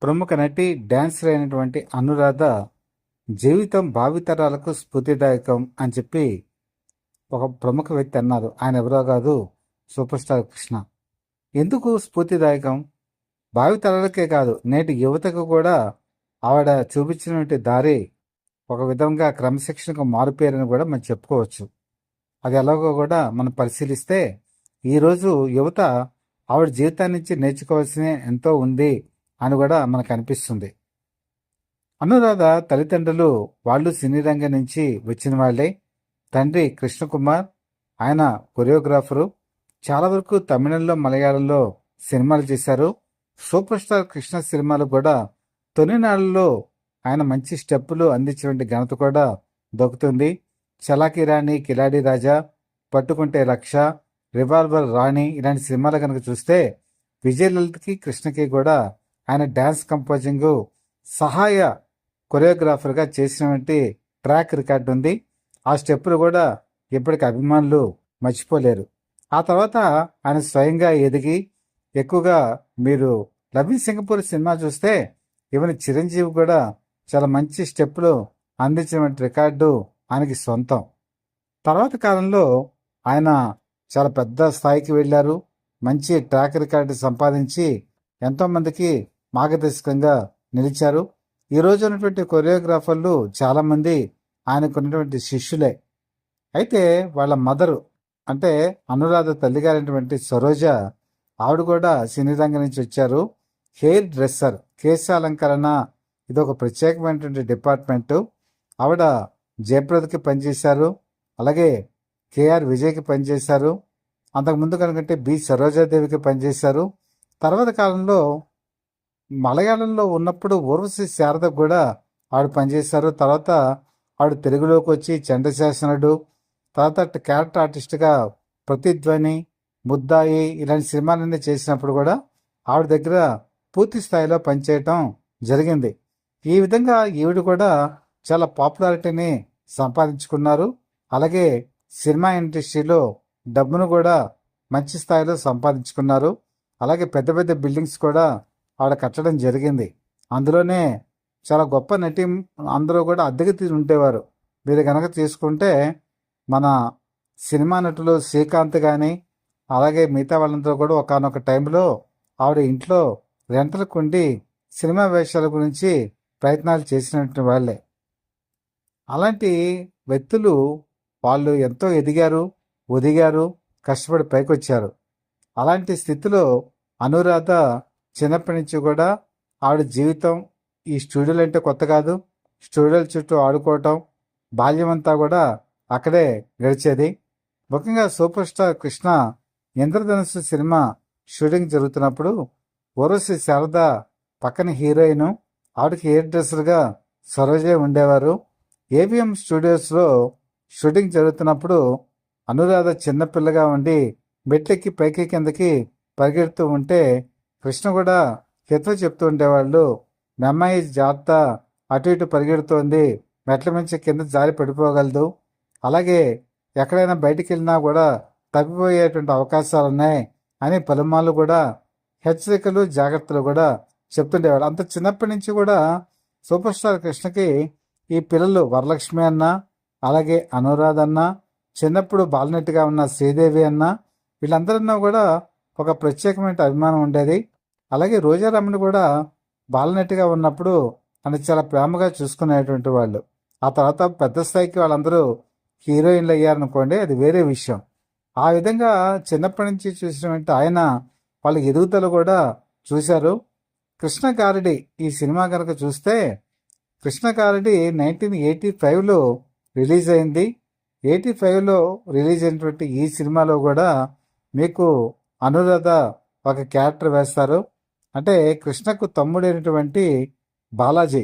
ప్రముఖ నటి డాన్సర్ అయినటువంటి అనురాధ జీవితం భావితరాలకు స్ఫూర్తిదాయకం అని చెప్పి ఒక ప్రముఖ వ్యక్తి అన్నారు. ఆయన ఎవరో కాదు, సూపర్ స్టార్ కృష్ణ. ఎందుకు స్ఫూర్తిదాయకం? భావితరాలకే కాదు, నేటి యువతకు కూడా ఆవిడ చూపించినటువంటి దారి ఒక విధంగా క్రమశిక్షణకు మారుపేరని కూడా మనం చెప్పుకోవచ్చు. అది ఎలాగో కూడా మనం పరిశీలిస్తే ఈరోజు యువత ఆవిడ జీవితాన్ని నుంచి నేర్చుకోవాల్సిన ఎంతో ఉంది అని కూడా మనకు అనిపిస్తుంది. అనురాధ తల్లిదండ్రులు వాళ్ళు సినీ రంగం నుంచి వచ్చిన వాళ్ళే. తండ్రి కృష్ణకుమార్, ఆయన కొరియోగ్రాఫరు. చాలా వరకు తమిళంలో, మలయాళంలో సినిమాలు చేశారు. సూపర్ స్టార్ కృష్ణ సినిమాలు కూడా తొలినాళ్ళలో ఆయన మంచి స్టెప్పులు అందించినటువంటి ఘనత కూడా దొక్కుతుంది. చలాకీ రాణి, కిలాడి రాజా, పట్టుకుంటే రక్ష, రివాల్వర్ రాణి ఇలాంటి సినిమాలు కనుక చూస్తే విజయలలితకి, కృష్ణకి కూడా ఆయన డ్యాన్స్ కంపోజింగ్ సహాయ కొరియోగ్రాఫర్గా చేసినటువంటి ట్రాక్ రికార్డు ఉంది. ఆ స్టెప్పులు కూడా ఇప్పటికి అభిమానులు మర్చిపోలేరు. ఆ తర్వాత ఆయన స్వయంగా ఎదిగి ఎక్కువగా మీరు లవింగ్ సింగపూర్ సినిమా చూస్తే ఈవెన్ చిరంజీవి కూడా చాలా మంచి స్టెప్పులు అందించినటువంటి రికార్డు ఆయనకి సొంతం. తర్వాత కాలంలో ఆయన చాలా పెద్ద స్థాయికి వెళ్ళారు. మంచి ట్రాక్ రికార్డు సంపాదించి ఎంతోమందికి మార్గదర్శకంగా నిలిచారు. ఈ రోజు ఉన్నటువంటి కొరియోగ్రాఫర్లు చాలామంది ఆయనకు ఉన్నటువంటి శిష్యులే. అయితే వాళ్ళ మదరు అంటే అనురాధ తల్లిగారైనటువంటి సరోజ, ఆవిడ కూడా సినీ రంగం నుంచి వచ్చారు. హెయిర్ డ్రెస్సర్, కేశాలంకరణ, ఇది ఒక ప్రత్యేకమైనటువంటి డిపార్ట్మెంటు. ఆవిడ జయప్రదకి పనిచేశారు, అలాగే కేఆర్ విజయ్కి పనిచేశారు. అంతకుముందు కనుకంటే బి సరోజాదేవికి పనిచేశారు. తర్వాత కాలంలో మలయాళంలో ఉన్నప్పుడు ఊర్వశి శారదకు కూడా ఆవిడ పనిచేశారు. తర్వాత ఆవిడ తెలుగులోకి వచ్చి చంద్రశాసనుడు, తర్వాత క్యారెక్టర్ ఆర్టిస్ట్గా ప్రతిధ్వని, ముద్దాయి ఇలాంటి సినిమాలన్నీ చేసినప్పుడు కూడా ఆవిడ దగ్గర పూర్తి స్థాయిలో పనిచేయటం జరిగింది. ఈ విధంగా ఈవిడ కూడా చాలా పాపులారిటీని సంపాదించుకున్నారు. అలాగే సినిమా ఇండస్ట్రీలో డబ్బును కూడా మంచి స్థాయిలో సంపాదించుకున్నారు. అలాగే పెద్ద పెద్ద బిల్డింగ్స్ కూడా ఆవిడ కట్టడం జరిగింది. అందులోనే చాలా గొప్ప నటి అందరూ కూడా అద్దెకి తీసి ఉండేవారు. మీరు కనుక తీసుకుంటే మన సినిమా నటులు శ్రీకాంత్ కానీ అలాగే మిగతా వాళ్ళందరూ కూడా ఒకానొక టైంలో ఆవిడ ఇంట్లో రెంటలకు ఉండి సినిమా వేషాల గురించి ప్రయత్నాలు చేసినటువంటి వాళ్ళే. అలాంటి వ్యక్తులు వాళ్ళు ఎంతో ఎదిగారు, ఒదిగారు, కష్టపడి పైకొచ్చారు. అలాంటి స్థితిలో అనురాధ చిన్నప్పటి నుంచి కూడా ఆవిడ జీవితం ఈ స్టూడియోలు అంటే కొత్త కాదు. స్టూడియోల చుట్టూ ఆడుకోవటం, బాల్యం అంతా కూడా అక్కడే గడిచేది. ముఖ్యంగా super star Krishna Indradhanussu cinema shooting జరుగుతున్నప్పుడు ఊర్వశి శారద పక్కన హీరోయిన్, ఆవిడకి హెయిర్ డ్రెస్సర్గా సరోజే ఉండేవారు. ఏవిఎం స్టూడియోస్లో షూటింగ్ జరుగుతున్నప్పుడు అనురాధ చిన్నపిల్లగా ఉండి మెట్లెక్కి పైకి కిందకి పరిగెడుతూ ఉంటే కృష్ణ కూడా హితవు చెప్తూ ఉండేవాళ్ళు. మీ అమ్మాయి జాగ్రత్త, అటు ఇటు పరిగెడుతోంది, మెట్ల మించి కింద జారి పడిపోగలదు, అలాగే ఎక్కడైనా బయటికి వెళ్ళినా కూడా తప్పిపోయేటువంటి అవకాశాలు ఉన్నాయి అని పలుమార్లు కూడా హెచ్చరికలు, జాగ్రత్తలు కూడా చెప్తుండేవాడు. అంత చిన్నప్పటి నుంచి కూడా సూపర్ స్టార్ కృష్ణకి ఈ పిల్లలు వరలక్ష్మి అన్న, అలాగే అనురాధ అన్న, చిన్నప్పుడు బాలనటిగా ఉన్న శ్రీదేవి అన్న, వీళ్ళందరన్నా కూడా ఒక ప్రత్యేకమైన అభిమానం ఉండేది. అలాగే రోజారమణ కూడా బాలనటిగా ఉన్నప్పుడు అని చాలా ప్రేమగా చూసుకునేటువంటి వాళ్ళు. ఆ తర్వాత పెద్ద స్థాయికి వాళ్ళందరూ హీరోయిన్లు అయ్యారనుకోండి, అది వేరే విషయం. ఆ విధంగా చిన్నప్పటి నుంచి చూసినటువంటి ఆయన వాళ్ళ ఎదుగుదల కూడా చూశారు. కృష్ణ గారడి ఈ సినిమా కనుక చూస్తే కృష్ణ గారడి 1985లో రిలీజ్ అయింది. 85లో రిలీజ్ అయినటువంటి ఈ సినిమాలో కూడా మీకు అనురాధ ఒక క్యారెక్టర్ వేస్తారు. అంటే కృష్ణకు తమ్ముడైనటువంటి బాలాజీ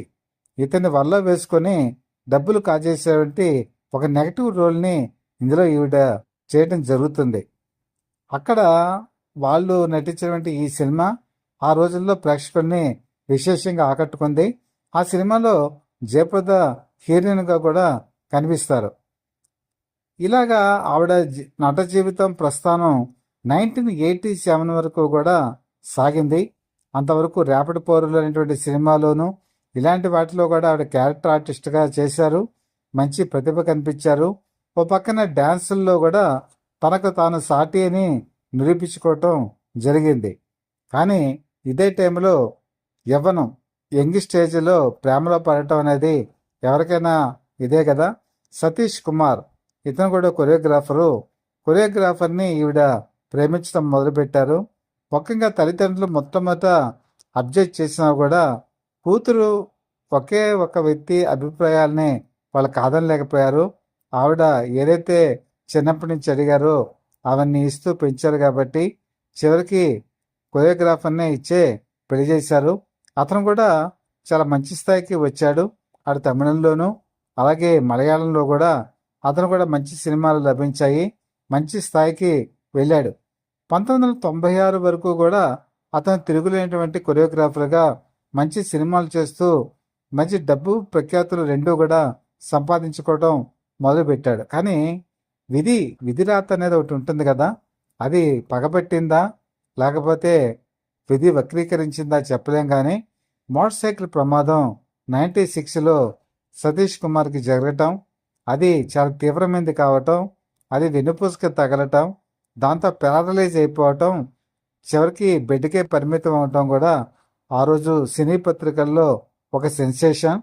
ఇతన్ని వల్ల వేసుకొని డబ్బులు కాజేసేటువంటి ఒక నెగటివ్ రోల్ని ఇందులో ఈవిడ చేయడం జరుగుతుంది. అక్కడ వాళ్ళు నటించినటువంటి ఈ సినిమా ఆ రోజుల్లో ప్రేక్షకుల్ని విశేషంగా ఆకట్టుకుంది. ఆ సినిమాలో జయప్రద హీరోయిన్గా కూడా కనిపిస్తారు. ఇలాగా ఆవిడ నట జీవితం ప్రస్థానం 1987 వరకు కూడా సాగింది. అంతవరకు రేపటి పౌరులు అనేటువంటి సినిమాలోను ఇలాంటి వాటిలో కూడా ఆవిడ క్యారెక్టర్ ఆర్టిస్ట్గా చేశారు. మంచి ప్రతిభ కనిపించారు. ఓ పక్కన డ్యాన్సుల్లో కూడా తనకు తాను సాటి అని నిరూపించుకోవటం జరిగింది. కానీ ఇదే టైంలో యవ్వనం, యంగ్ స్టేజ్లో ప్రేమలో పడటం అనేది ఎవరికైనా ఇదే కదా. సతీష్ కుమార్ ఇతను కూడా కొరియోగ్రాఫర్ని ఈవిడ ప్రేమించడం మొదలుపెట్టారు. ముఖ్యంగా తల్లిదండ్రులు మొట్టమొదట అబ్జెక్ట్ చేసినా కూడా కూతురు ఒకే ఒక వ్యక్తి అభిప్రాయాల్ని వాళ్ళు కాదనలేకపోయారు. ఆవిడ ఏదైతే చిన్నప్పటి నుంచి అడిగారో అవన్నీ ఇస్తూ పెంచారు కాబట్టి చివరికి కొరియోగ్రాఫర్నే ఇచ్చే పెళ్లి చేశారు. అతను కూడా చాలా మంచి స్థాయికి వచ్చాడు. అటు తమిళంలోనూ అలాగే మలయాళంలో కూడా అతను కూడా మంచి సినిమాలు లభించాయి. మంచి స్థాయికి వెళ్ళాడు. 1996 వరకు కూడా అతను తిరుగులేనటువంటి కొరియోగ్రాఫర్గా మంచి సినిమాలు చేస్తూ మంచి డబ్బు ప్రఖ్యాతులు రెండూ కూడా సంపాదించుకోవడం మొదలుపెట్టాడు. కానీ విధిరాత అనేది ఒకటి ఉంటుంది కదా, అది పగబట్టిందా లేకపోతే విధి వక్రీకరించిందా చెప్పలేం. కానీ మోటార్ సైకిల్ ప్రమాదం 96లో సతీష్ కుమార్కి జరగటం, అది చాలా తీవ్రమైనది కావటం, అది వెన్నుపూసకి తగలటం, దాంతో పారలైజ్ అయిపోవటం, చివరికి బెడ్కే పరిమితం అవటం కూడా ఆ రోజు సినీ పత్రికల్లో ఒక సెన్సేషన్.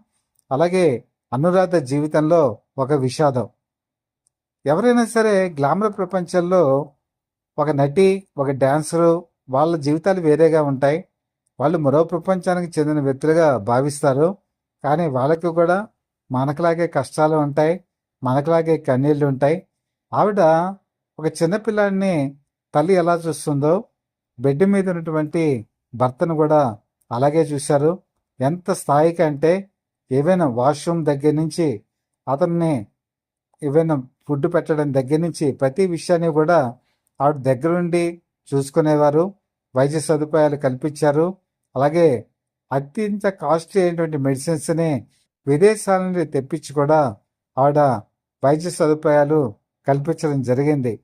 అలాగే అనురాధ జీవితంలో ఒక విషాదం. ఎవరైనా సరే గ్లామర్ ప్రపంచంలో ఒక నటి, ఒక డాన్సరు, వాళ్ళ జీవితాలు వేరేగా ఉంటాయి. వాళ్ళు మరో ప్రపంచానికి చెందిన వ్యక్తులుగా భావిస్తారు. కానీ వాళ్ళకి కూడా మనకులాగే కష్టాలు ఉంటాయి, మనకులాగే కన్నీళ్ళు ఉంటాయి. ఆవిడ ఒక చిన్నపిల్లాడిని తల్లి ఎలా చూస్తుందో బెడ్ మీద ఉన్నటువంటి భర్తను కూడా అలాగే చూశారు. ఎంత స్థాయికి అంటే ఏవైనా వాష్రూమ్ దగ్గర నుంచి అతన్ని ఏవైనా ఫుడ్ పెట్టడం దగ్గర నుంచి ప్రతి విషయాన్ని కూడా ఆవిడ దగ్గరుండి చూసుకునేవారు. వైద్య సదుపాయాలు కల్పించారు. అలాగే అత్యంత కాస్ట్లీ అయినటువంటి మెడిసిన్స్ని విదేశాల నుండి తెప్పించి కూడా ఆవిడ వైద్య సదుపాయాలు కల్పించడం జరిగింది.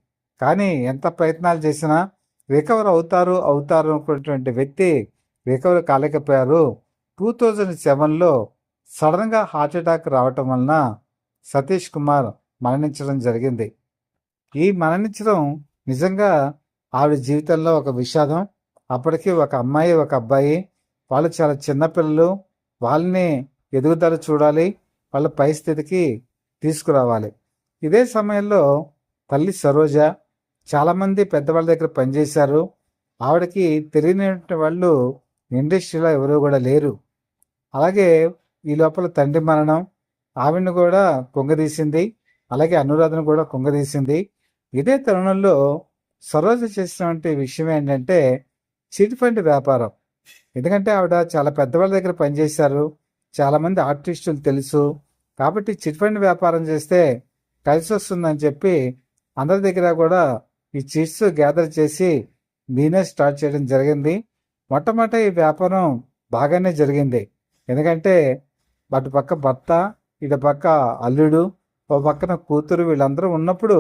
కానీ ఎంత ప్రయత్నాలు చేసినా రికవర్ అవుతారు అనుకున్నటువంటి వ్యక్తి రికవర్ కాలేకపోయారు. 2007లో సడన్గా హార్ట్ అటాక్ రావటం వలన సతీష్ కుమార్ మరణించడం జరిగింది. ఈ మరణించడం నిజంగా ఆవిడ జీవితంలో ఒక విషాదం. అప్పటికి ఒక అమ్మాయి, ఒక అబ్బాయి, వాళ్ళు చాలా చిన్నపిల్లలు. వాళ్ళని ఎదుగుదల చూడాలి, వాళ్ళ పరిస్థితికి తీసుకురావాలి. ఇదే సమయంలో తల్లి సరోజ చాలామంది పెద్దవాళ్ళ దగ్గర పనిచేశారు. ఆవిడకి తెలియని వాళ్ళు ఇండస్ట్రీలో ఎవరు కూడా లేరు. అలాగే ఈ లోపల తండ్రి మరణం ఆవిడని కూడా కుంగదీసింది. అలాగే అనురాధను కూడా కుంగదీసింది. ఇదే తరుణంలో సరోజ చేసినటువంటి విషయం ఏంటంటే చిట్ ఫండ్ వ్యాపారం. ఎందుకంటే ఆవిడ చాలా పెద్దవాళ్ళ దగ్గర పనిచేశారు, చాలామంది ఆర్టిస్టులు తెలుసు. కాబట్టి చిట్ ఫండ్ వ్యాపారం చేస్తే కలిసి వస్తుందని చెప్పి అందరి దగ్గర కూడా ఈ చిట్స్ గ్యాదర్ చేసి బిజినెస్ స్టార్ట్ చేయడం జరిగింది. మొట్టమొదట ఈ వ్యాపారం బాగానే జరిగింది. ఎందుకంటే అటు పక్క భర్త, ఇటు పక్క అల్లుడు, ఓ పక్కన కూతురు, వీళ్ళందరూ ఉన్నప్పుడు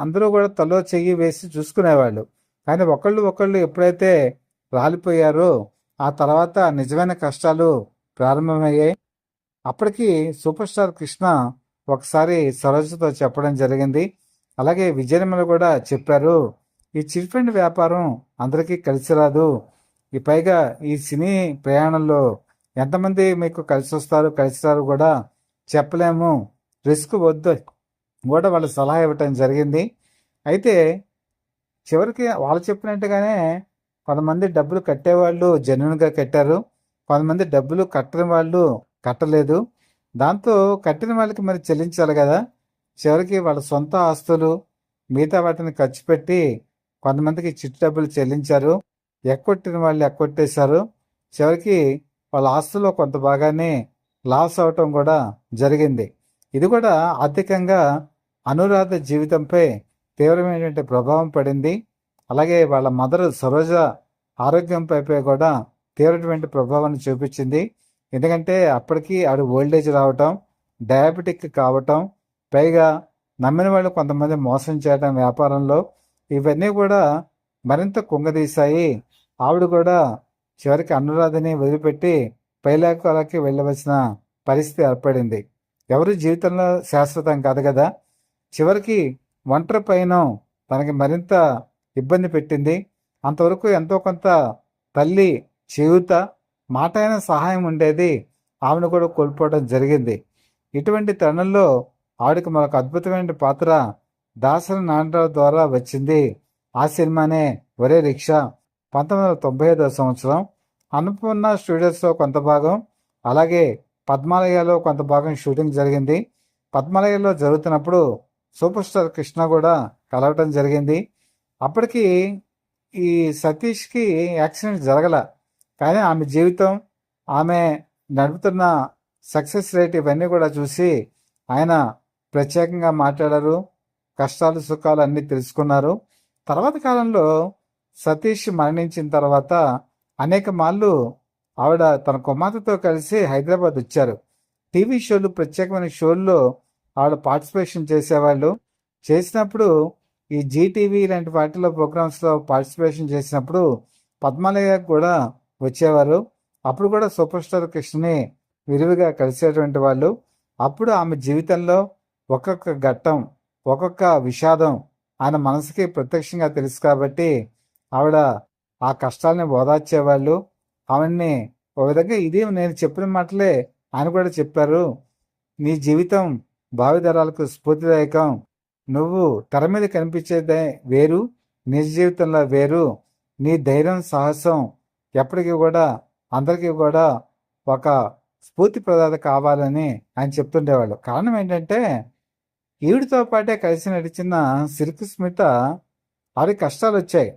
అందరూ కూడా తలో చెయ్యి వేసి చూసుకునేవాళ్ళు. కానీ ఒకళ్ళు ఎప్పుడైతే రాలిపోయారో ఆ తర్వాత నిజమైన కష్టాలు ప్రారంభమయ్యాయి. అప్పటికి సూపర్ స్టార్ కృష్ణ ఒకసారి సరోజతో చెప్పడం జరిగింది. అలాగే విజయనిర్మల కూడా చెప్పారు, ఈ చిట్ ఫండ్ వ్యాపారం అందరికీ కలిసి రాదు. పైగా ఈ సినీ ప్రయాణంలో ఎంతమంది మీకు కలిసి వస్తారు, కలిసి రారు కూడా చెప్పలేము, రిస్క్ వద్దు కూడా వాళ్ళు సలహా ఇవ్వటం జరిగింది. అయితే చివరికి వాళ్ళు చెప్పినట్టుగానే కొంతమంది డబ్బులు కట్టేవాళ్ళు జెన్యున్గా కట్టారు, కొంతమంది డబ్బులు కట్టని వాళ్ళు కట్టలేదు. దాంతో కట్టిన వాళ్ళకి మరి చెల్లించాలి కదా. చివరికి వాళ్ళ సొంత ఆస్తులు మిగతా వాటిని ఖర్చు పెట్టి కొంతమందికి చిట్టు డబ్బులు చెల్లించారు. ఎక్కొట్టిన వాళ్ళు ఎక్కొట్టేశారు. చివరికి వాళ్ళ ఆస్తుల్లో కొంత భాగాన్ని లాస్ అవటం కూడా జరిగింది. ఇది కూడా ఆర్థికంగా అనురాధ జీవితంపై తీవ్రమైనటువంటి ప్రభావం పడింది. అలాగే వాళ్ళ మదర్ సరోజ ఆరోగ్యంపై కూడా తీవ్రమైన ప్రభావాన్ని చూపించింది. ఎందుకంటే అప్పటికి ఆవిడ ఓల్డేజ్ రావటం, డయాబెటిక్ కావటం, పైగా నమ్మిన వాళ్ళు కొంతమంది మోసం చేయడం వ్యాపారంలో, ఇవన్నీ కూడా మరింత కుంగదీశాయి. ఆవిడ కూడా చివరికి అనురాధని వదిలిపెట్టి పైలోకాలకి వెళ్ళవలసిన పరిస్థితి ఏర్పడింది. ఎవరు జీవితంలో శాశ్వతం కాదు కదా. చివరికి ఒంటరి పయనం తనకి మరింత ఇబ్బంది పెట్టింది. అంతవరకు ఎంతో కొంత తల్లి చేయూత, మాట అయిన సహాయం ఉండేది. ఆమెను కూడా కోల్పోవడం జరిగింది. ఇటువంటి తరుణంలో ఆవిడకి మరొక అద్భుతమైన పాత్ర దాసరి నారాయణరావు ద్వారా వచ్చింది. ఆ సినిమానే ఒరే రిక్షా. 1995 సంవత్సరం అన్నపూర్ణ స్టూడియోస్లో కొంత భాగం, అలాగే పద్మాలయలో కొంత భాగం షూటింగ్ జరిగింది. పద్మాలయలో జరుగుతున్నప్పుడు సూపర్ స్టార్ కృష్ణ కూడా కలవటం జరిగింది. అప్పటికి ఈ సతీష్కి యాక్సిడెంట్ జరగల, కానీ ఆమె జీవితం, ఆమె నడుపుతున్న సక్సెస్ రేట్ ఇవన్నీ కూడా చూసి ఆయన ప్రత్యేకంగా మాట్లాడారు. కష్టాలు సుఖాలు అన్నీ తెలుసుకున్నారు. తర్వాత కాలంలో సతీష్ మరణించిన తర్వాత అనేక మార్లు ఆవిడ తన కుమార్తెతో కలిసి హైదరాబాద్ వచ్చారు. టీవీ షోలు, ప్రత్యేకమైన షోల్లో ఆవిడ పార్టిసిపేషన్ చేసేవాళ్ళు. చేసినప్పుడు ఈ జీటీవీ ఇలాంటి వాటిలో ప్రోగ్రామ్స్లో పార్టిసిపేషన్ చేసినప్పుడు పద్మాలయ కూడా వచ్చేవారు. అప్పుడు కూడా సూపర్ స్టార్ కృష్ణని విరివిగా కలిసేటువంటి వాళ్ళు. అప్పుడు ఆమె జీవితంలో ఒక్కొక్క ఘట్టం, ఒక్కొక్క విషాదం ఆయన మనసుకి ప్రత్యక్షంగా తెలుసు కాబట్టి ఆవిడ ఆ కష్టాలని ఓదార్చేవాళ్ళు. ఆవిడ్ని ఒక విధంగా ఇది నేను చెప్పిన మాటలే ఆయన కూడా చెప్పారు. నీ జీవితం భావితరాలకు స్ఫూర్తిదాయకం. నువ్వు తెర మీద కనిపించేదే వేరు, నిజ జీవితంలో వేరు. నీ ధైర్యం, సాహసం ఎప్పటికీ కూడా అందరికీ కూడా ఒక స్ఫూర్తి ప్రదాత కావాలని ఆయన చెప్తుండేవాళ్ళు. కారణం ఏంటంటే ఈవిడితో పాటే కలిసి నడిచిన సిల్క్ స్మిత, ఆవిడ కష్టాలు వచ్చాయి.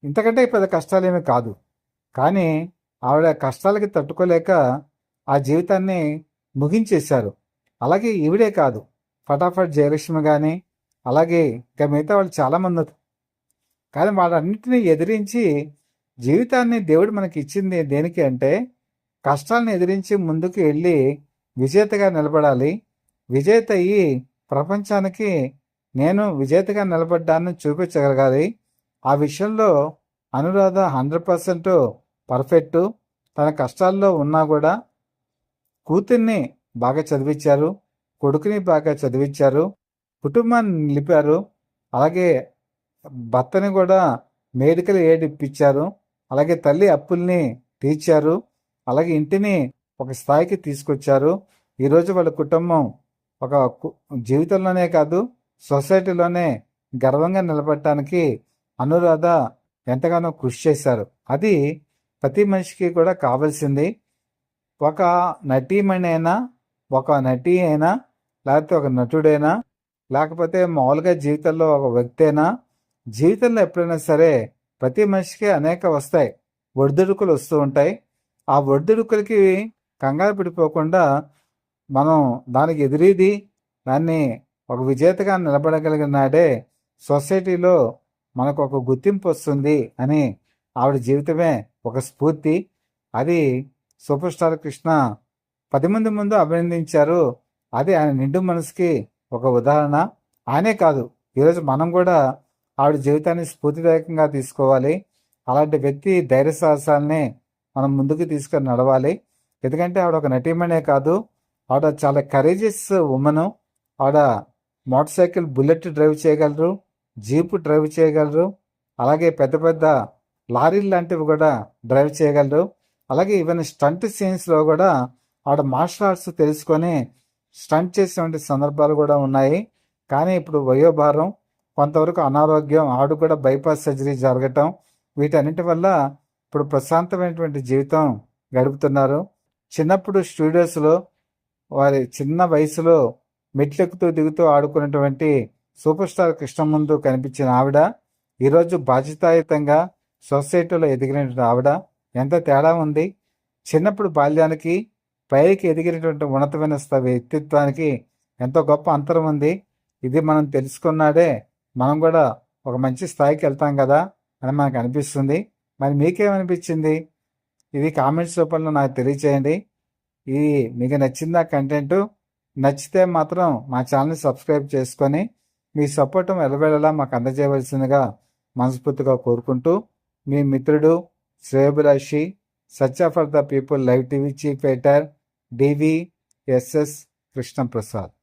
ఇంతకంటే పెద్ద కష్టాలేమీ కాదు. కానీ ఆవిడ కష్టాలకి తట్టుకోలేక ఆ జీవితాన్ని ముగించేశారు. అలాగే ఈవిడే కాదు, ఫటాఫట్ జయలక్ష్మి కానీ, అలాగే ఇంకా మిగతా వాళ్ళు చాలామంది. కానీ వాళ్ళన్నింటినీ ఎదిరించి జీవితాన్ని దేవుడు మనకి ఇచ్చింది దేనికి అంటే కష్టాలను ఎదిరించి ముందుకు వెళ్ళి విజేతగా నిలబడాలి. విజేత అయ్యి ప్రపంచానికి నేను విజేతగా నిలబడ్డాన్ని చూపించగలగాలి. ఆ విషయంలో అనురాధ 100% పర్ఫెక్టు. తన కష్టాల్లో ఉన్నా కూడా కూతుర్ని బాగా చదివించారు, కొడుకుని బాగా చదివించారు, కుటుంబాన్ని నిలిపారు. అలాగే భర్తని కూడా మెడికల్ ఎయిడ్ ఇప్పించారు. అలాగే తల్లి అప్పుల్ని తీర్చారు. అలాగే ఇంటిని ఒక స్థాయికి తీసుకొచ్చారు. ఈరోజు వాళ్ళ కుటుంబం ఒక జీవితంలోనే కాదు, సొసైటీలోనే గర్వంగా నిలబడటానికి అనురాధ ఎంతగానో కృషి చేశారు. అది ప్రతి మనిషికి కూడా కావాల్సింది. ఒక నటీమణి అయినా, ఒక నటి అయినా, లేకపోతే ఒక నటుడైనా, లేకపోతే మామూలుగా జీవితంలో ఒక వ్యక్తి అయినా, జీవితంలో ఎప్పుడైనా సరే ప్రతి మనిషికి అనేక వస్తాయి, ఒడిదుడుకులు వస్తూ ఉంటాయి. ఆ ఒడిదుడుకులకి కంగారు పడిపోకుండా మనం దానికి ఎదురీది దాన్ని ఒక విజేతగా నిలబడగలిగిన నాడే సొసైటీలో మనకు ఒక గుర్తింపు వస్తుంది అని ఆవిడ జీవితమే ఒక స్ఫూర్తి. అది సూపర్ స్టార్ కృష్ణ 10 మంది ముందు అభినందించారు. అది ఆయన నిండు మనసుకి ఒక ఉదాహరణ. ఆయనే కాదు, ఈరోజు మనం కూడా ఆవిడ జీవితాన్ని స్ఫూర్తిదాయకంగా తీసుకోవాలి. అలాంటి వ్యక్తి ధైర్య సాహసాలని మనం ముందుకు తీసుకొని నడవాలి. ఎందుకంటే ఆవిడ ఒక నటీమణే కాదు, ఆవిడ చాలా కరేజియస్ ఉమెను. ఆవిడ మోటార్ సైకిల్, బుల్లెట్ డ్రైవ్ చేయగలరు, జీపు డ్రైవ్ చేయగలరు, అలాగే పెద్ద పెద్ద లారీలు లాంటివి కూడా డ్రైవ్ చేయగలరు. అలాగే ఈవెన్ స్టంట్ సీన్స్లో కూడా ఆవిడ మార్షల్ ఆర్ట్స్ తెలుసుకొని స్టంట్ చేసినటువంటి సందర్భాలు కూడా ఉన్నాయి. కానీ ఇప్పుడు వయోభారం, కొంతవరకు అనారోగ్యం, ఆవిడ కూడా బైపాస్ సర్జరీ జరగటం, వీటన్నిటి వల్ల ఇప్పుడు ప్రశాంతమైనటువంటి జీవితం గడుపుతున్నారు. చిన్నప్పుడు స్టూడియోస్లో వారి చిన్న వయసులో మెట్లెక్కుతూ దిగుతూ ఆడుకున్నటువంటి సూపర్ స్టార్ కృష్ణ ముందు కనిపించిన ఆవిడ ఈరోజు బాధ్యతాయుతంగా సొసైటీలో ఎదిగినటువంటి ఆవిడ. ఎంత తేడా ఉంది! చిన్నప్పుడు బాల్యానికి పైకి ఎదిగినటువంటి ఉన్నతమైన వ్యక్తిత్వానికి ఎంతో గొప్ప అంతరం ఉంది. ఇది మనం తెలుసుకున్నాడే మనం కూడా ఒక మంచి స్థాయికి వెళ్తాం కదా అని మనకు అనిపిస్తుంది. మరి మీకేమనిపించింది? ఇది కామెంట్స్ రూపంలో నాకు తెలియచేయండి. ఇది మీకు నచ్చిందా కంటెంట్? నచ్చితే మాత్రం మా ఛానల్ని సబ్స్క్రైబ్ చేసుకొని మీ సపోర్ట్ ఎల్లవేళలా మాకు అందజేయవలసిందిగా మనస్ఫూర్తిగా కోరుకుంటూ, మీ మిత్రుడు శ్రేయోభిలాషి, Satya for the people live TV chief editor, DVSS Krishnaprasad.